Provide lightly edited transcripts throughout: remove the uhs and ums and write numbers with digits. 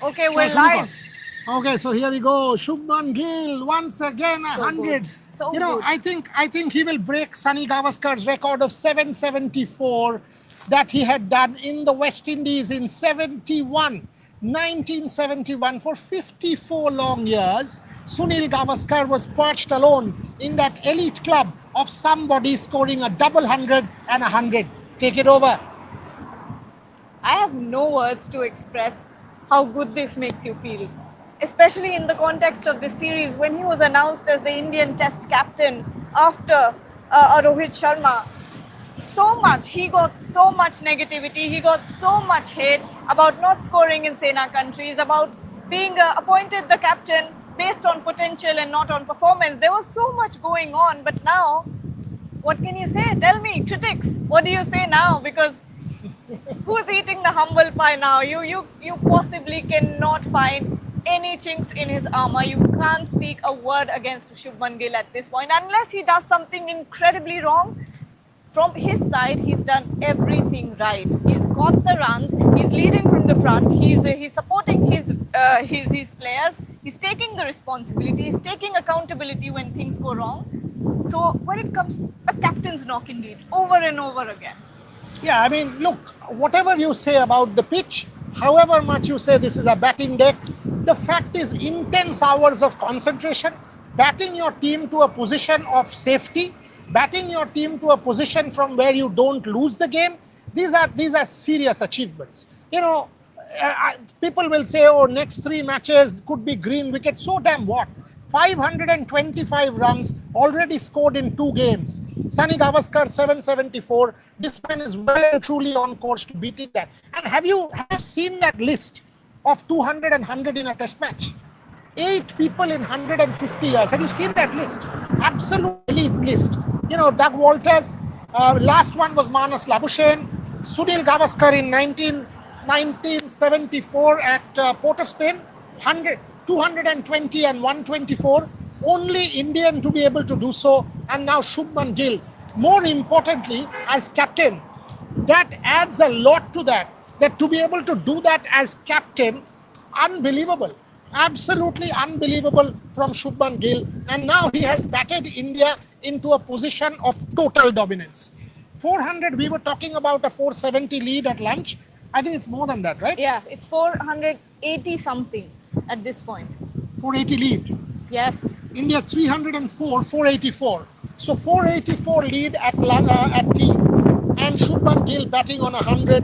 Okay, we're live. Okay, so here we go. Shubman Gill once again So 100. good. So You know, good. I think he will break Sunny Gavaskar's record of 774 that he had done in the West Indies in 1971. For 54 long years, Sunil Gavaskar was perched alone in that elite club of somebody scoring a double hundred and a hundred. Take it over. I have no words to express how good this makes you feel, especially in the context of this series when he was announced as the Indian Test captain after Rohit Sharma. He got so much negativity, he got so much hate about not scoring in Sena countries, about being appointed the captain based on potential and not on performance. There was so much going on, but now, what can you say? Tell me, critics, what do you say now? Because who's eating the humble pie now? You possibly cannot find any chinks in his armor. You can't speak a word against Shubman Gill at this point unless he does something incredibly wrong. From his side, he's done everything right. He's got the runs. He's leading from the front. He's supporting his players. He's taking the responsibility. He's taking accountability when things go wrong. So when it comes, a captain's knock indeed, over and over again. Yeah, I mean, look, whatever you say about the pitch, however much you say this is a batting deck, the fact is intense hours of concentration, batting your team to a position of safety, batting your team to a position from where you don't lose the game. These are serious achievements. You know, people will say, oh, next 3 matches could be green wicket. So damn what? 525 runs already scored in 2 games. Sunny Gavaskar 774. This man is well and truly on course to beating that. And have you seen that list of 200 and 100 in a test match? 8 people in 150 years. Have you seen that list? Absolute elite list. You know, Doug Walters. Last one was Manas Labuschagne. Sunil Gavaskar in 1974 at Port of Spain. 220 and 124. Only Indian to be able to do so. And now Shubman Gill. More importantly, as captain, that adds a lot to that. That to be able to do that as captain, unbelievable. Absolutely unbelievable from Shubman Gill. And now he has batted India into a position of total dominance. 400, we were talking about a 470 lead at lunch. I think it's more than that, right? Yeah, it's 480 something at this point. 480 lead. Yes. India 304, 484. So 484 lead at tea. And Shubman Gill batting on 100.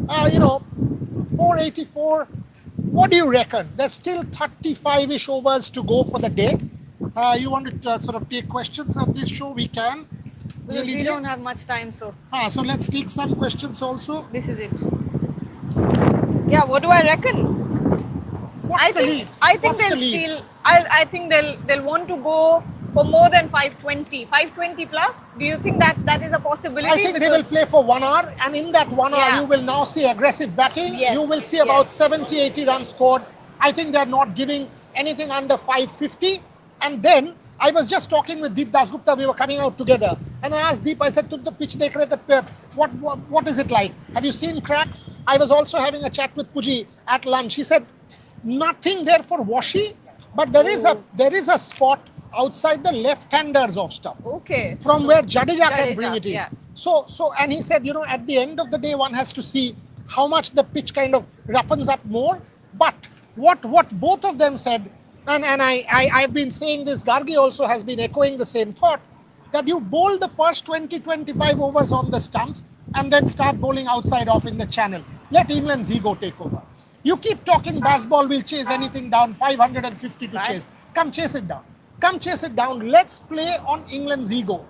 484. What do you reckon? There's still 35-ish overs to go for the day. You want to sort of take questions on this show? We can. We don't have much time, so. So let's take some questions also. This is it. Yeah, what do I reckon? What's the lead? I think they'll want to go for more than 520. 520 plus? Do you think that is a possibility? I think they will play for 1 hour, and in that 1 hour you will now see aggressive batting. Yes. You will see about 70, 80 runs scored. I think they're not giving anything under 550. And then I was just talking with Deep Dasgupta. We were coming out together, and I asked Deep, I said, to the pitch, what is it like? Have you seen cracks? I was also having a chat with Puji at lunch. He said, nothing there for Washi, but there is a spot outside the left-handers off stump. Okay. From where Jadeja can bring it in. Yeah. So, and he said, at the end of the day, one has to see how much the pitch kind of roughens up more. But what both of them said, and I've been saying this, Gargi also has been echoing the same thought, that you bowl the first 20-25 overs on the stumps and then start bowling outside off in the channel. Let England's ego take over. You keep talking Bazball will chase anything down, 550 to chase. Come chase it down. Come chase it down. Let's play on England's ego.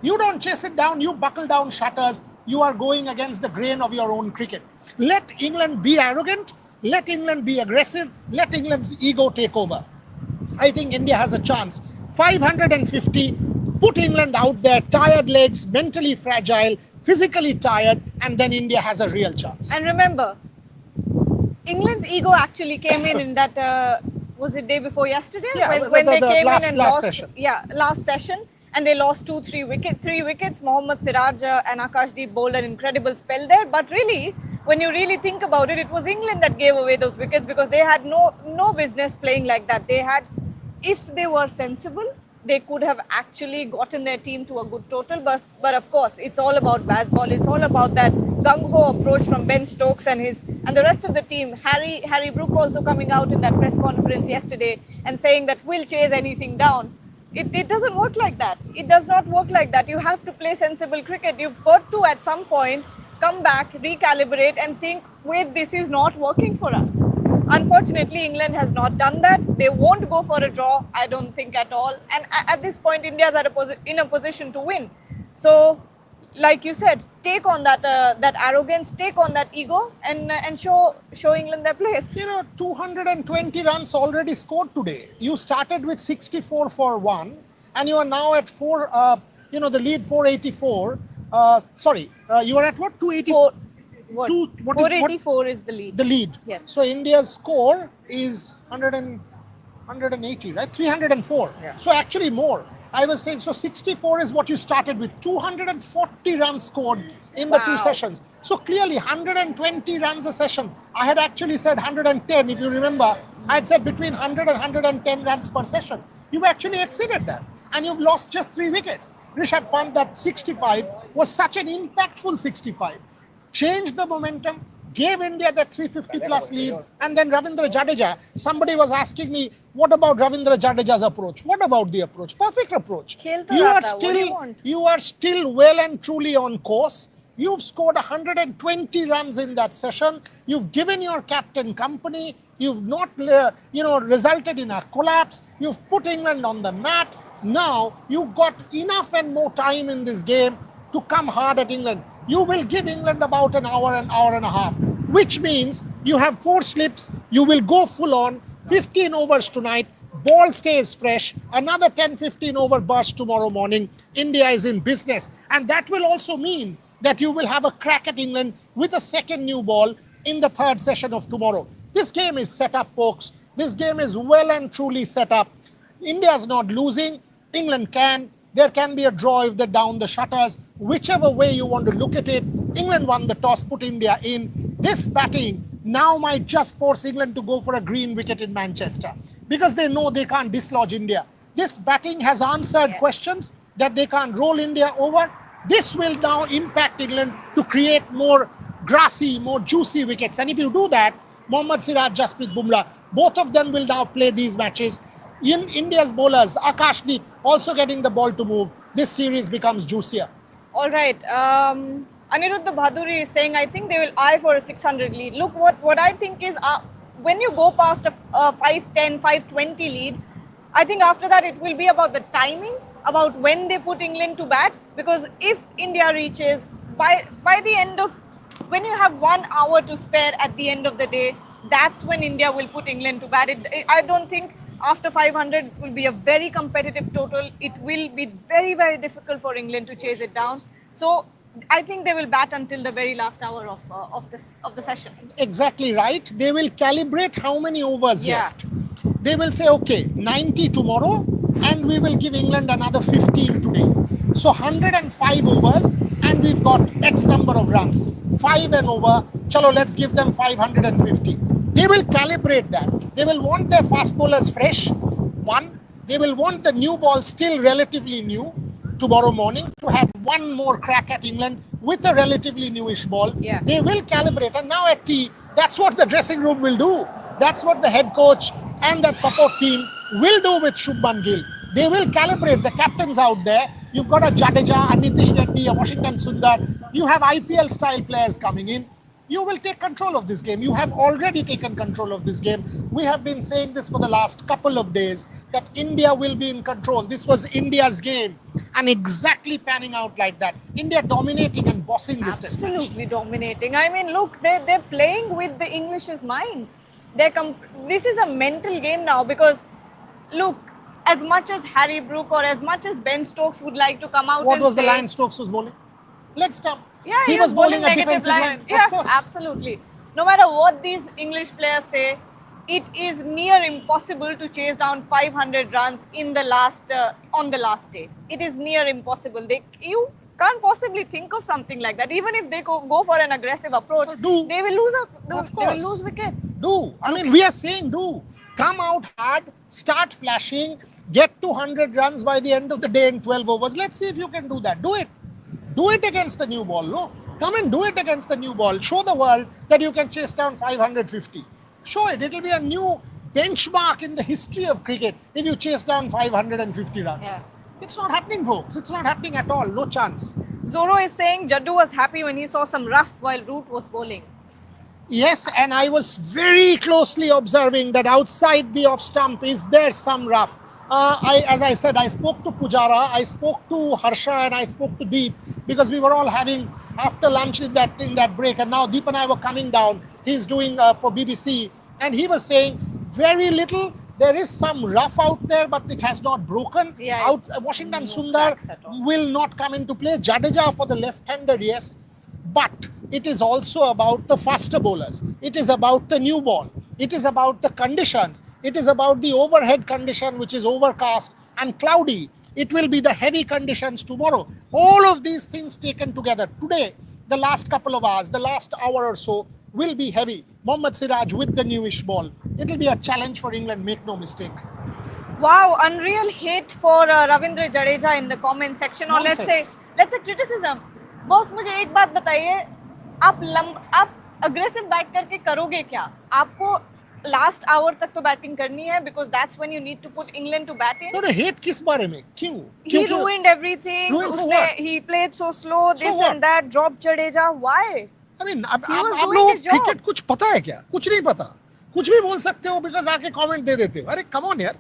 You don't chase it down, you buckle down shutters. You are going against the grain of your own cricket. Let England be arrogant. Let England be aggressive. Let England's ego take over. I think India has a chance. 550, put England out there, tired legs, mentally fragile, physically tired, and then India has a real chance. And remember, England's ego actually came in that, was it day before yesterday? Yeah, when they came in and lost. Session. Yeah, last session. And they lost 3 wickets. Mohammad Siraj and Akashdeep bowled an incredible spell there. But really, when you really think about it, it was England that gave away those wickets because they had no business playing like that. They had, if they were sensible, they could have actually gotten their team to a good total. But of course, it's all about baseball. It's all about that gung ho approach from Ben Stokes and the rest of the team. Harry Brook also coming out in that press conference yesterday and saying that we'll chase anything down. It doesn't work like that. It does not work like that. You have to play sensible cricket. You've got to, at some point, come back, recalibrate, and think, wait, this is not working for us. Unfortunately, England has not done that. They won't go for a draw, I don't think at all. And at this point, India's in a position to win. So, like you said, take on that arrogance, take on that ego, and show England their place. 220 runs already scored today. You started with 64 for one, and you are now at the lead 484. You are at what? 280. What? Two, what 484 is the lead. The lead. Yes. So India's score is 180, right? 304. Yeah. So actually more. I was saying, so 64 is what you started with. 240 runs scored in the two sessions. So clearly 120 runs a session. I had actually said 110, if you remember. I had said between 100 and 110 runs per session. You've actually exceeded that. And you've lost just 3 wickets. Rishabh Pant, that 65 was such an impactful 65. Changed the momentum, gave India that 350 plus lead, and then Ravindra Jadeja. Somebody was asking me, what about Ravindra Jadeja's approach? What about the approach? Perfect approach. You are still well and truly on course. You've scored 120 runs in that session. You've given your captain company. You've not, resulted in a collapse. You've put England on the mat. Now you've got enough and more time in this game to come hard at England. You will give England about an hour and a half, which means you have 4 slips, you will go full on, 15 overs tonight, ball stays fresh, another 10-15 over burst tomorrow morning. India is in business. And that will also mean that you will have a crack at England with a second new ball in the 3rd session of tomorrow. This game is set up, folks. This game is well and truly set up. India is not losing. England can. There can be a draw if they down the shutters. Whichever way you want to look at it, England won the toss, put India in. This batting now might just force England to go for a green wicket in Manchester because they know they can't dislodge India. This batting has answered questions that they can't roll India over. This will now impact England to create more grassy, more juicy wickets. And if you do that, Mohammad Siraj, Jasprit Bumrah, both of them will now play these matches. In India's bowlers, Akashdeep also getting the ball to move. This series becomes juicier. All right. Aniruddha Bhaduri is saying, I think they will eye for a 600 lead. Look, what I think is when you go past a 510, 520 lead, I think after that it will be about the timing, about when they put England to bat. Because if India reaches, by the end of, when you have 1 hour to spare at the end of the day, that's when India will put England to bat. I don't think after 500 it will be a very competitive total. It will be very, very difficult for England to chase it down. So I think they will bat until the very last hour of the session. Exactly right. They will calibrate how many overs left. They will say, okay, 90 tomorrow, and we will give England another 15 today. So 105 overs, and we've got X number of runs. 5 and over. Chalo, let's give them 550. They will calibrate that. They will want their fast bowlers fresh. 1. They will want the new ball still relatively new tomorrow morning to have one more crack at England with a relatively newish ball. Yeah. They will calibrate. And now at tea, that's what the dressing room will do. That's what the head coach and that support team will do with Shubman Gill. They will calibrate. The captains out there. You've got a Jadeja, a Nitish Reddy, a Washington Sundar. You have IPL style players coming in. You will take control of this game. You have already taken control of this game. We have been saying this for the last couple of days, that India will be in control. This was India's game, and exactly panning out like that. India dominating and bossing this test match. Absolutely dominating. I mean, look, they're playing with the English's minds. This is a mental game now because, look, as much as Harry Brook or as much as Ben Stokes would like to come out what and was say, the line Stokes was bowling? Leg stump. Yeah, he was bowling a defensive line. Yeah, of course. Absolutely. No matter what these English players say, it is near impossible to chase down 500 runs in the last on the last day. It is near impossible. can't possibly think of something like that. Even if they go for an aggressive approach, Do. they will lose Of they will course. lose wickets. Do. I mean, we are saying do. Come out hard, start flashing, get to 100 runs by the end of the day in 12 overs. Let's see if you can do that. Do it. Do it against the new ball. No. Come and do it against the new ball. Show the world that you can chase down 550. Show it. It will be a new benchmark in the history of cricket if you chase down 550 runs. Yeah. It's not happening, folks. It's not happening at all. No chance. Zoro is saying Jaddu was happy when he saw some rough while Root was bowling. Yes, and I was very closely observing that outside the off stump is there some rough. As I said, I spoke to Pujara, I spoke to Harsha, and I spoke to Deep because we were all having after lunch in that break, and now Deep and I were coming down. He's doing for BBC, and he was saying very little. There is some rough out there, but it has not broken. Yeah, Washington no Sundar cracks at all. will not come into play. Jadeja for the left-hander, yes. But it is also about the faster bowlers. It is about the new ball. It is about the conditions. It is about the overhead condition, which is overcast and cloudy. It will be the heavy conditions tomorrow. All of these things taken together. Today, the last couple of hours, the last hour or so will be heavy. Mohammad Siraj with the newish ball. It will be a challenge for England, make no mistake. Wow, unreal hate for Ravindra Jadeja in the comment section, or let's say criticism. Boss मुझे एक बात बताइए, आप aggressive bat करके करोगे क्या? आपको last hour तक तो बैटिंग करनी है because that's when you need to put England to bat in. तो hate किस बारे में? क्यों? He ruined everything. He played so slow, this and that, dropped Jadeja. Why? I mean, आप लोगों को क्रिकेट कुछ पता है क्या? कुछ नहीं पता. कुछ भी बोल सकते हो बिकॉज आके कमेंट दे देते हो. अरे कम ऑन यार,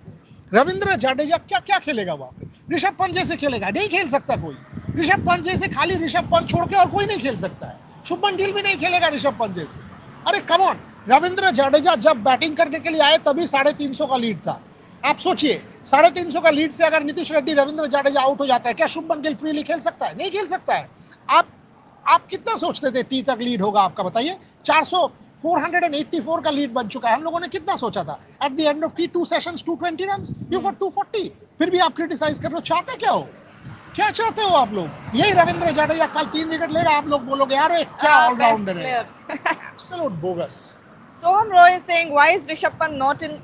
रविंद्र जाडेजा क्या क्या खेलेगा वहां पे? ऋषभ पंत जैसे खेलेगा? नहीं खेल सकता कोई. ऋषभ पंत जैसे खाली ऋषभ पंत छोड़ के और कोई नहीं खेल सकता है. शुभमन गिल भी नहीं खेलेगा ऋषभ पंत जैसे. अरे कम ऑन, रविंद्र जाडेजा जब बैटिंग करने के लिए आए तभी 350 का लीड था. आप सोचिए 350 का लीड से अगर नीतीश रेड्डी रविंद्र जाडेजा आउट हो जाता है, क्या शुभमन गिल फ्रीली खेल सकता है? नहीं खेल सकता है. आप कितना सोचते थे टी तक लीड होगा आपका? बताइए. 484 का लीड बन चुका है. हम लोगों ने कितना सोचा था? At the end of T 2 sessions 220 runs, you got 240. फिर भी आप क्रिटिसाइज कर रहे हो. चाहते क्या हो? क्या चाहते हो आप लोग? यही रविंद्र जाडेजा कल 3 विकेट लेगा, आप लोग बोलोगे अरे क्या ऑलराउंडर है. Absolute bogus. Soham Roy is saying, why is Rishabh Pant not in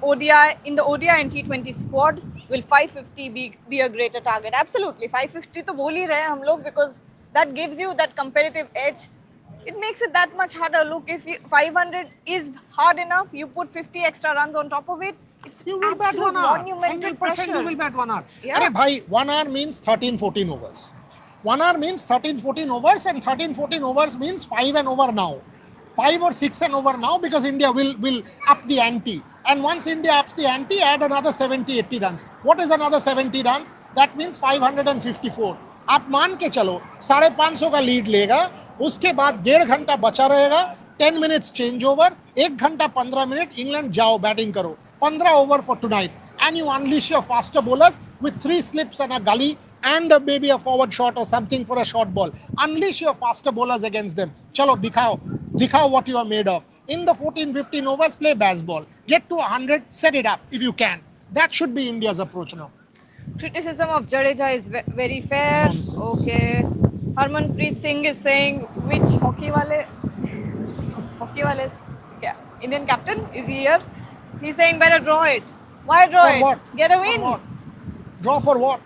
the ODI and T20 squad? Will 550 be a greater target? Absolutely. 550 तो बोल ही रहे हैं हम लोग because that gives you that competitive edge. It makes it that much harder. Look, if 500 is hard enough, you put 50 extra runs on top of it. It's You will bat 1 hour. monumental 100% pressure. you will bat 1 hour. Yeah. अरे भाई 1 hour means 13-14 overs. 1 hour means 13-14 overs, and 13-14 overs means 5 and over now. 5 or 6 and over now because India will up the ante. And once India ups the ante, add another 70-80 runs. What is another 70 runs? That means 554. आप मान के चलो 550 का lead लेगा, उसके बाद 1.5 घंटा बचा रहेगा, 10 minutes चेंज ओवर, 1 घंटा 15 मिनट, इंग्लैंड जाओ बैटिंग करो. 15 over for tonight, and you unleash your faster bowlers with 3 slips and a gully and maybe a forward shot or something for a short ball. Unleash your faster bowlers against them. Chalo, dikhao what you are made of. In the 14-15 overs, play baseball. Get to 100, set it up if you can. That should be India's approach now. Criticism of Jadeja is very fair. Nonsense. Okay. Harmanpreet Singh is saying, which hockey wale? Yeah. Indian captain, is he here? He's saying better draw it. Why draw For it? what? Get a For win. what? Draw for what?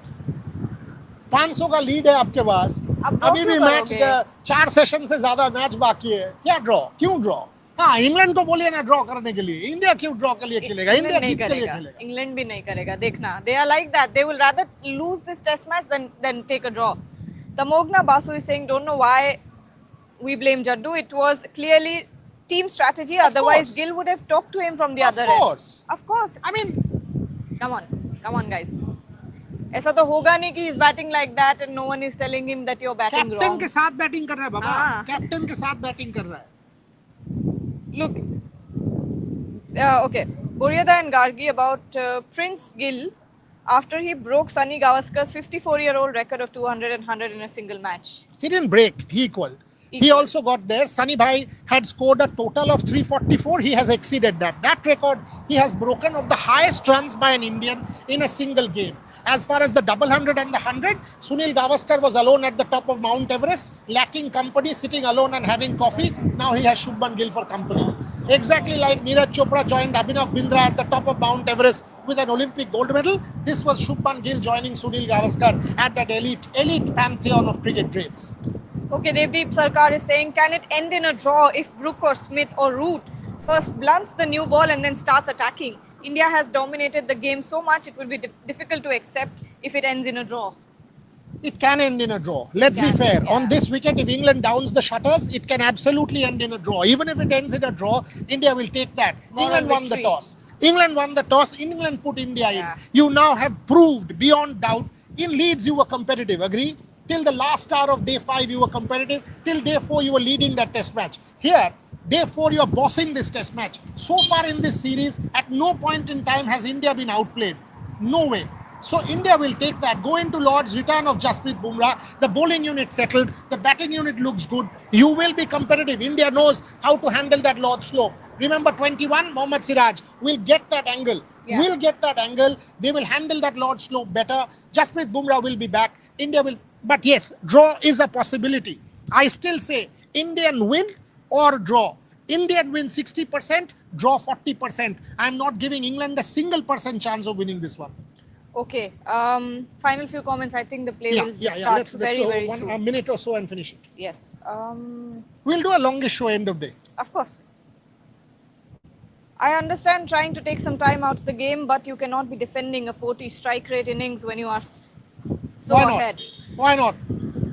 500 का lead है आपके पास. अब draw अभी भी क्यों match करोगे? 4 session से ज्यादा मैच बाकी है. क्या ड्रॉ? क्यों ड्रॉ? हाँ, इंग्लैंड को बोलिए ना ड्रॉ करने के लिए. इंडिया क्यों ड्रॉ के लिए खेलेगा? इंडिया जीत के लिए खेलेगा. इंग्लैंड भी नहीं करेगा. देखना, they are like that. They will rather lose this test match than take a draw. Tamogna Basu is saying, don't know why we blame Jaddu. It was clearly team strategy. Otherwise, course. Gill would have talked to him from the Of other course. end. Of course. I mean, Come on, guys. ऐसा तो होगा नहीं कि he's batting like that and no one is telling him that you're batting captain wrong. के साथ batting कर रहा है बाबा. हाँ. कैप्टन के साथ बैटिंग कर रहा है. Look, okay. Buryada and Gargi about Prince Gill after he broke Sunny Gavaskar's 54-year-old record of 200 and 100 in a single match. He didn't break. He equaled. He also got there. Sunny Bhai had scored a total of 344. He has exceeded that. That record he has broken of the highest runs by an Indian in a single game. As far as the double hundred and the 100, Sunil Gavaskar was alone at the top of Mount Everest, lacking company, sitting alone and having coffee. Now he has Shubman Gill for company. Exactly like Neeraj Chopra joined Abhinav Bindra at the top of Mount Everest with an Olympic gold medal. This was Shubman Gill joining Sunil Gavaskar at that elite pantheon of cricket greats. Okay, Devdeep Sarkar is saying, can it end in a draw if Brook or Smith or Root first blunts the new ball and then starts attacking? India has dominated the game so much it will be difficult to accept if it ends in a draw. It can end in a draw. Let's be fair. Yeah. On this wicket, if England downs the shutters, it can absolutely end in a draw. Even if it ends in a draw, India will take that. England won the toss. England put India in. You now have proved beyond doubt. In Leeds, you were competitive. Agree? Till the last hour of day 5, you were competitive. Till day 4, you were leading that test match. Here, day 4, you are bossing this test match. So far in this series, at no point in time has India been outplayed. No way. So India will take that. Go into Lord's, return of Jasprit Bumrah. The bowling unit settled. The batting unit looks good. You will be competitive. India knows how to handle that Lord's slope. Remember 21, Mohammad Siraj will get that angle. Will get that angle. They will handle that Lord's slope better. Jasprit Bumrah will be back. India will. But yes, draw is a possibility. I still say Indian win or draw. Indian win 60%, draw 40%. I'm not giving England a single % chance of winning this one. Okay. Final few comments. I think the play will start very soon. A minute or so and finish it. Yes. We'll do a longish show end of day. Of course. I understand trying to take some time out of the game, but you cannot be defending a 40 strike rate innings when you are so ahead. Why not?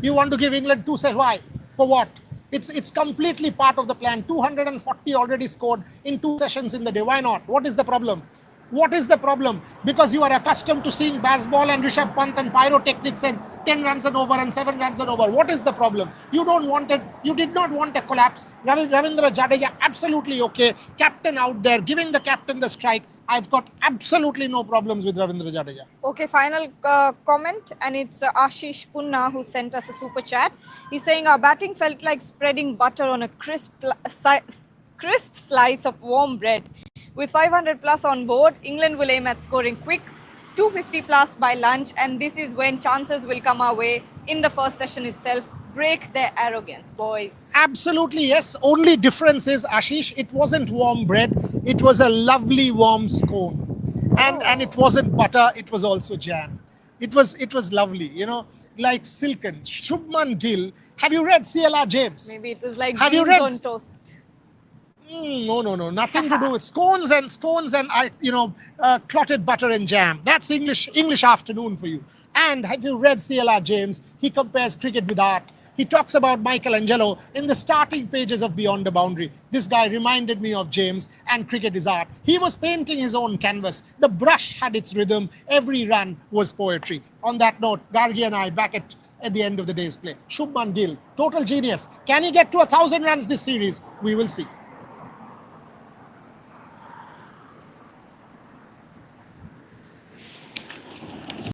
You want to give England 2 sets. Why? For what? It's completely part of the plan. 240 already scored in 2 sessions in the day. Why not? What is the problem? What is the problem? Because you are accustomed to seeing Bazball and Rishabh Pant and pyrotechnics and 10 runs and over and 7 runs and over. What is the problem? You don't want it. You did not want a collapse. Ravindra Jadeja, absolutely okay. Captain out there, giving the captain the strike. I've got absolutely no problems with Ravindra Jadeja. Okay, final comment, and it's Ashish Punna who sent us a super chat. He's saying our batting felt like spreading butter on a crisp slice of warm bread. With 500 plus on board, England will aim at scoring quick, 250 plus by lunch, and this is when chances will come our way in the first session itself. Break their arrogance, boys. Absolutely, yes. Only difference is, Ashish, it wasn't warm bread. It was a lovely warm scone. And it wasn't butter, it was also jam. It was lovely, you know, like silken. Shubman Gill. Have you read CLR James? Maybe it was like beans on toast. No. Nothing to do with scones and clotted butter and jam. That's English afternoon for you. And have you read CLR James? He compares cricket with art. He talks about Michelangelo in the starting pages of Beyond the Boundary. This guy reminded me of James, and cricket is art. He was painting his own canvas. The brush had its rhythm. Every run was poetry. On that note, Gargi and I back at the end of the day's play. Shubman Gill, total genius. Can he get to 1,000 runs this series? We will see.